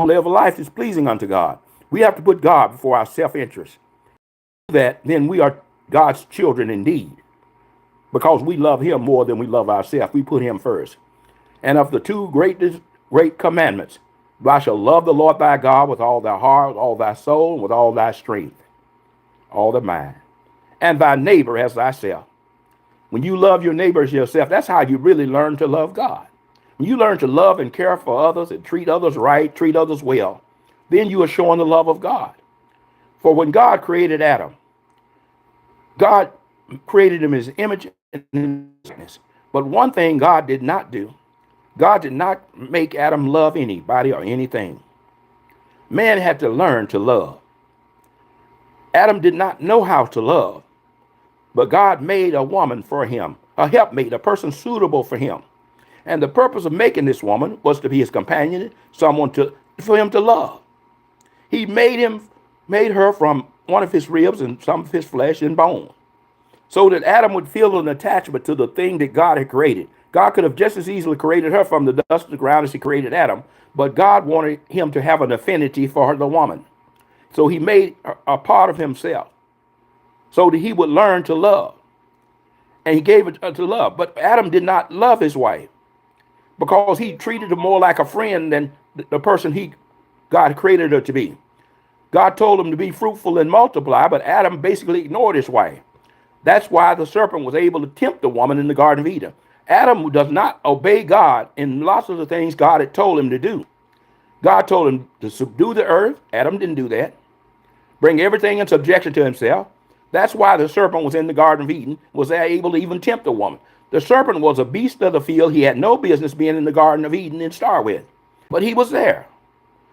live a life that's pleasing unto God. We have to put God before our self-interest. That then we are God's children indeed, because we love him more than we love ourselves. We put him first. And of the two great commandments, thou shalt love the Lord thy God with all thy heart, all thy soul, and with all thy strength, all thy mind, and thy neighbor as thyself. When you love your neighbor as yourself, that's how you really learn to love God. When you learn to love and care for others and treat others right, treat others well, then you are showing the love of God. For when God created Adam, God created him in his image and his likeness. But one thing God did not do, God did not make Adam love anybody or anything. Man had to learn to love. Adam did not know how to love, but God made a woman for him, a helpmate, a person suitable for him. And the purpose of making this woman was to be his companion, someone for him to love. He made her from one of his ribs and some of his flesh and bone, so that Adam would feel an attachment to the thing that God had created. God could have just as easily created her from the dust of the ground as he created Adam, but God wanted him to have an affinity for the woman. So he made a part of himself so that he would learn to love. And he gave it to love. But Adam did not love his wife because he treated her more like a friend than the person God created her to be. God told him to be fruitful and multiply, but Adam basically ignored his wife. That's why the serpent was able to tempt the woman in the Garden of Eden. Adam does not obey God in lots of the things God had told him to do. God told him to subdue the earth. Adam didn't do that. Bring everything in subjection to himself. That's why the serpent was in the Garden of Eden, was able to even tempt the woman. The serpent was a beast of the field. He had no business being in the Garden of Eden and start with. But he was there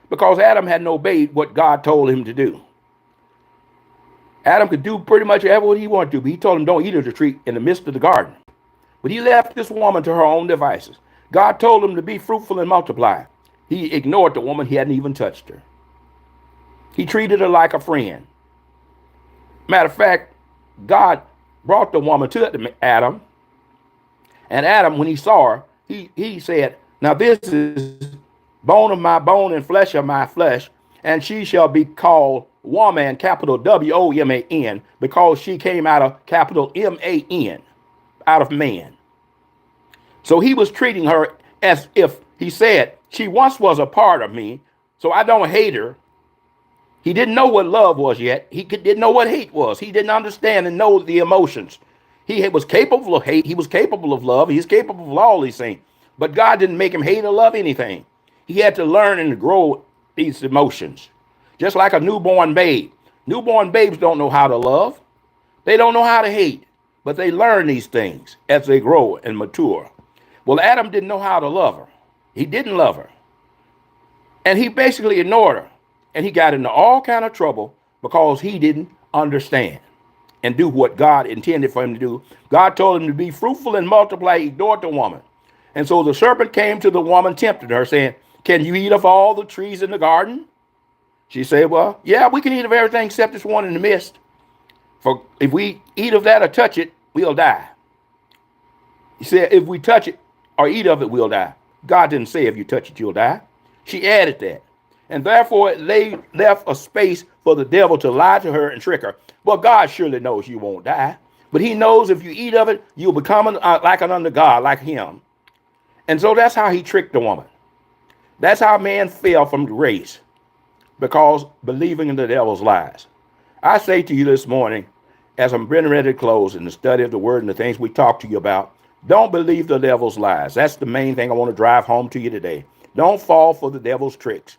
because Adam hadn't obeyed what God told him to do. Adam could do pretty much what he wanted to, but he told him don't eat of the tree in the midst of the garden. But he left this woman to her own devices. God told him to be fruitful and multiply. He ignored the woman. He hadn't even touched her. He treated her like a friend. Matter of fact, God brought the woman to Adam. And Adam, when he saw her, he said, now this is bone of my bone and flesh of my flesh, and she shall be called woman, capital W-O-M-A-N, because she came out of capital M-A-N, out of man. So he was treating her as if he said, she once was a part of me, so I don't hate her. He didn't know what love was yet. He didn't know what hate was. He didn't understand and know the emotions. He was capable of hate. He was capable of love. He's capable of all these things. But God didn't make him hate or love anything. He had to learn and grow these emotions. Just like a newborn babe. Newborn babes don't know how to love. They don't know how to hate. But they learn these things as they grow and mature. Well, Adam didn't know how to love her. He didn't love her. And he basically ignored her. And he got into all kind of trouble because he didn't understand and do what God intended for him to do. God told him to be fruitful and multiply. He ignored the woman. And so the serpent came to the woman, tempted her, saying, can you eat of all the trees in the garden? She said, well, yeah, we can eat of everything except this one in the midst. For if we eat of that or touch it, we'll die. He said, if we touch it or eat of it, we'll die. God didn't say if you touch it, you'll die. She added that. And therefore, they left a space for the devil to lie to her and trick her. Well, God surely knows you won't die. But he knows if you eat of it, you'll become like an under God, like him. And so that's how he tricked the woman. That's how man fell from grace, because believing in the devil's lies. I say to you this morning, as I'm getting ready to close in the study of the word and the things we talked to you about, don't believe the devil's lies. That's the main thing I want to drive home to you today. Don't fall for the devil's tricks.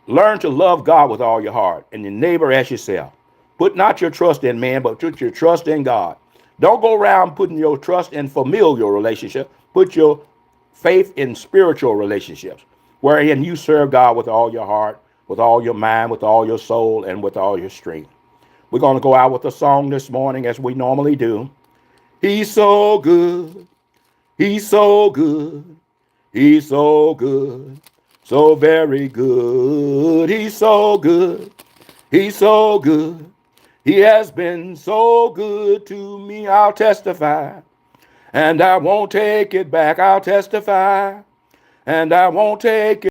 Learn to love God with all your heart and your neighbor as yourself. Put not your trust in man, but put your trust in God. Don't go around putting your trust in familial relationships. Put your faith in spiritual relationships, wherein you serve God with all your heart, with all your mind, with all your soul, and with all your strength. We're going to go out with a song this morning as we normally do. He's so good. He's so good. He's so good. So very good. He's so good. He's so good. He has been so good to me. I'll testify. And I won't take it back. I'll testify. And I won't take it